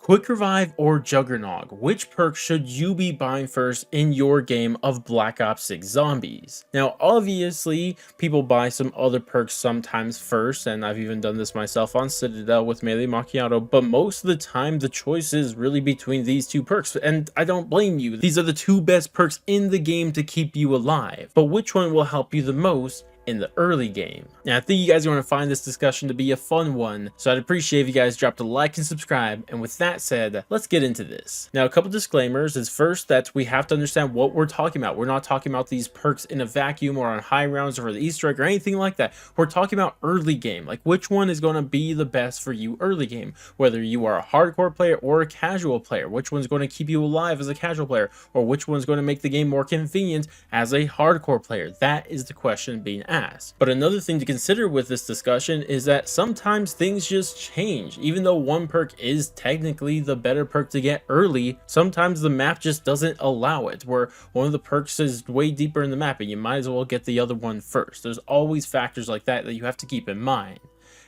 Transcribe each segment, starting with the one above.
Quick Revive or Juggernog, which perk should you be buying first in your game of Black Ops 6 Zombies? Now, obviously, people buy some other perks sometimes first, and I've even done this myself on Citadel with Melee Macchiato, but most of the time, the choice is really between these two perks, and I don't blame you. These are the two best perks in the game to keep you alive, but which one will help you the most in the early game? Now, I think you guys are going to find this discussion to be a fun one, so I'd appreciate if you guys dropped a like and subscribe. And with that said, let's get into this. Now, a couple disclaimers is first that we have to understand what we're talking about. We're not talking about these perks in a vacuum or on high rounds or for the Easter egg or anything like that. We're talking about early game, like which one is going to be the best for you early game, whether you are a hardcore player or a casual player, which one's going to keep you alive as a casual player, or which one's going to make the game more convenient as a hardcore player. That is the question being asked. But another thing to consider with this discussion is that sometimes things just change. Even though one perk is technically the better perk to get early, sometimes the map just doesn't allow it, where one of the perks is way deeper in the map and you might as well get the other one first. There's always factors like that that you have to keep in mind.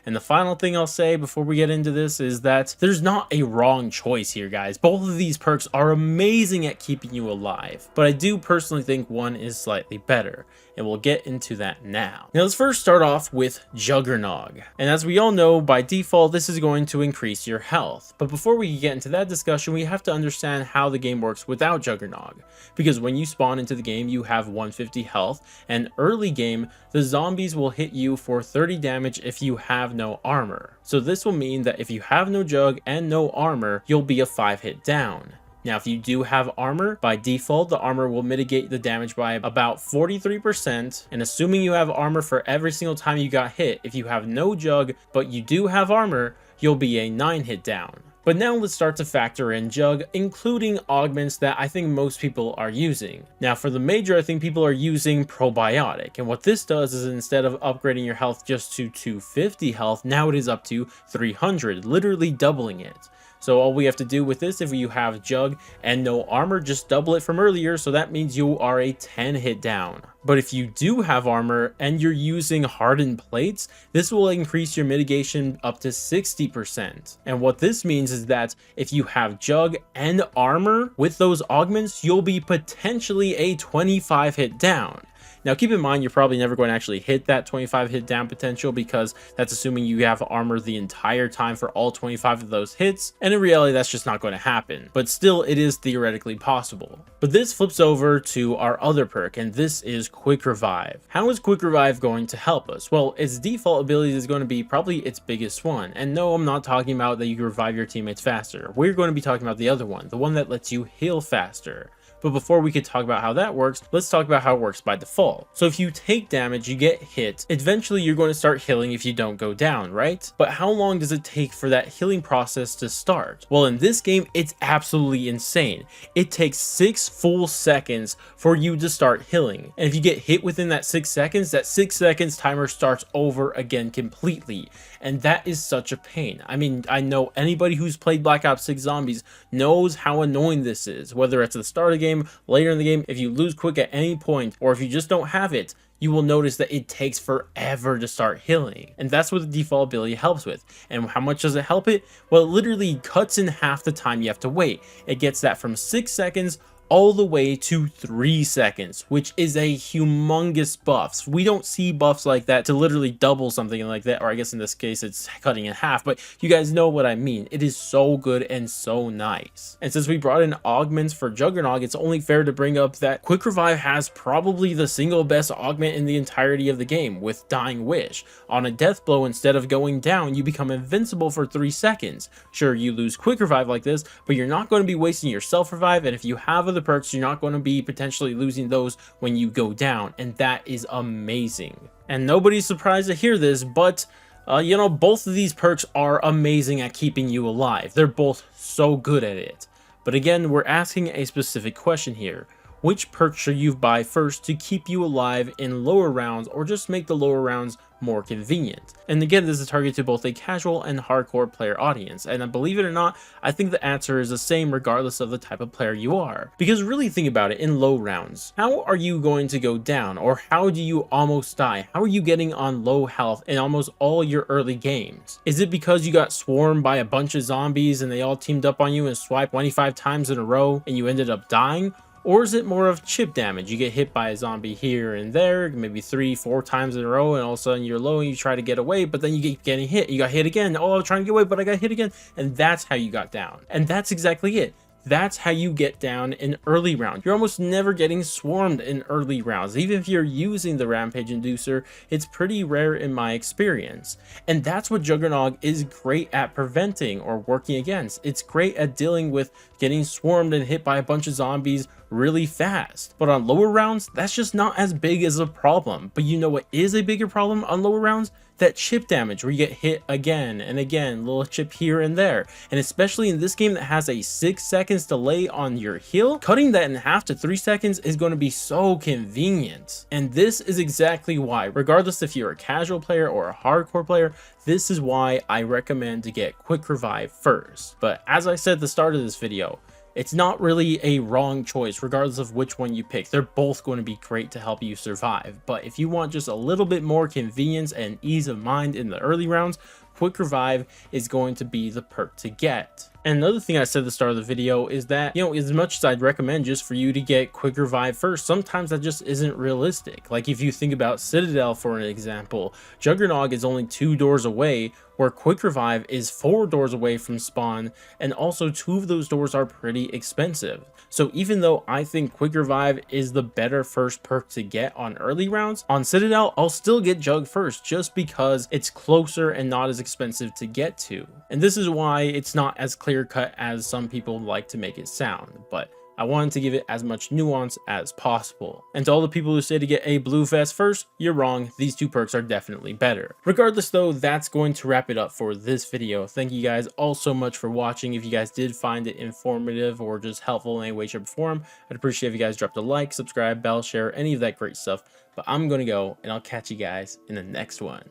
And the final thing I'll say before we get into this is that there's not a wrong choice here, guys. Both of these perks are amazing at keeping you alive, but I do personally think one is slightly better, and we'll get into that now. Now, let's first start off with Juggernog. And as we all know, by default, this is going to increase your health. But before we get into that discussion, we have to understand how the game works without Juggernog. Because when you spawn into the game, you have 150 health, and early game, the zombies will hit you for 30 damage if you have no armor. So this will mean that if you have no jug and no armor, you'll be a 5-hit down. Now, if you do have armor, by default, the armor will mitigate the damage by about 43%. And assuming you have armor for every single time you got hit, if you have no jug, but you do have armor, you'll be a 9-hit down. But now let's start to factor in jug, including augments that I think most people are using. Now, for the major, I think people are using probiotic. And what this does is instead of upgrading your health just to 250 health, now it is up to 300, literally doubling it. So all we have to do with this, if you have jug and no armor, just double it from earlier. So that means you are a 10-hit down. But if you do have armor and you're using hardened plates, this will increase your mitigation up to 60%. And what this means is that if you have jug and armor with those augments, you'll be potentially a 25-hit down. Now, keep in mind, you're probably never going to actually hit that 25 hit down potential, because that's assuming you have armor the entire time for all 25 of those hits. And in reality, that's just not going to happen. But still, it is theoretically possible. But this flips over to our other perk, and this is Quick Revive. How is Quick Revive going to help us? Well, its default ability is going to be probably its biggest one. And no, I'm not talking about that you can revive your teammates faster. We're going to be talking about the other one, the one that lets you heal faster. But before we could talk about how that works, let's talk about how it works by default. So if you take damage, you get hit, eventually you're going to start healing if you don't go down, right? But how long does it take for that healing process to start? Well, in this game, it's absolutely insane. It takes 6 full seconds for you to start healing. And if you get hit within that 6 seconds, that 6 seconds timer starts over again completely. And that is such a pain. I mean, I know anybody who's played Black Ops 6 Zombies knows how annoying this is, whether it's at the start of the game, later in the game. If you lose quick at any point, or if you just don't have it, you will notice that it takes forever to start healing. And that's what the default ability helps with. And how much does it help it? Well, it literally cuts in half the time you have to wait. It gets that from 6 seconds all the way to 3 seconds, which is a humongous buff. We don't see buffs like that to literally double something like that, or I guess in this case it's cutting in half, but you guys know what I mean. It is so good and so nice. And since we brought in augments for Juggernog, it's only fair to bring up that Quick Revive has probably the single best augment in the entirety of the game, with Dying Wish. On a death blow, instead of going down, you become invincible for 3 seconds. Sure, you lose Quick Revive like this, but you're not going to be wasting your self revive, and if you have other perks, you're not going to be potentially losing those when you go down, and that is amazing. And nobody's surprised to hear this, but you know, both of these perks are amazing at keeping you alive. They're both so good at it. But again, we're asking a specific question here. Which perk should you buy first to keep you alive in lower rounds, or just make the lower rounds more convenient. And again, this is targeted to both a casual and hardcore player audience, and believe it or not, I think the answer is the same regardless of the type of player you are. Because really think about it, in low rounds, how are you going to go down, or how do you almost die? How are you getting on low health in almost all your early games? Is it because you got swarmed by a bunch of zombies and they all teamed up on you and swiped 25 times in a row and you ended up dying? Or is it more of chip damage? You get hit by a zombie here and there, maybe 3-4 times in a row, and all of a sudden you're low and you try to get away, but then you keep getting hit. You got hit again. Oh, I was trying to get away, but I got hit again. And that's how you got down. And that's exactly it. That's how you get down in early rounds. You're almost never getting swarmed in early rounds. Even if you're using the Rampage Inducer, it's pretty rare in my experience. And that's what Juggernog is great at preventing or working against. It's great at dealing with getting swarmed and hit by a bunch of zombies really fast. But on lower rounds, that's just not as big as a problem. But you know what is a bigger problem on lower rounds? That chip damage where you get hit again and again, little chip here and there. And especially in this game that has a 6 seconds delay on your heal, cutting that in half to 3 seconds is going to be so convenient. And this is exactly why, regardless if you're a casual player or a hardcore player, this is why I recommend to get quick revive first. But as I said at the start of this video, it's not really a wrong choice regardless of which one you pick. They're both going to be great to help you survive. But if you want just a little bit more convenience and ease of mind in the early rounds, quick revive is going to be the perk to get. And another thing I said at the start of the video is that, you know, as much as I'd recommend just for you to get quick revive first, sometimes that just isn't realistic. Like if you think about Citadel for an example, Juggernog is only 2 doors away, where quick revive is 4 doors away from spawn, and also 2 of those doors are pretty expensive. So even though I think quick revive is the better first perk to get on early rounds, on Citadel I'll still get Jug first just because it's closer and not as expensive to get to. And this is why it's not as clear cut as some people like to make it sound, but I wanted to give it as much nuance as possible. And to all the people who say to get a blue vest first, you're wrong. These 2 perks are definitely better. Regardless though, that's going to wrap it up for this video. Thank you guys all so much for watching. If you guys did find it informative or just helpful in any way, shape, or form, I'd appreciate if you guys dropped a like, subscribe, bell, share, any of that great stuff. But I'm gonna go and I'll catch you guys in the next one.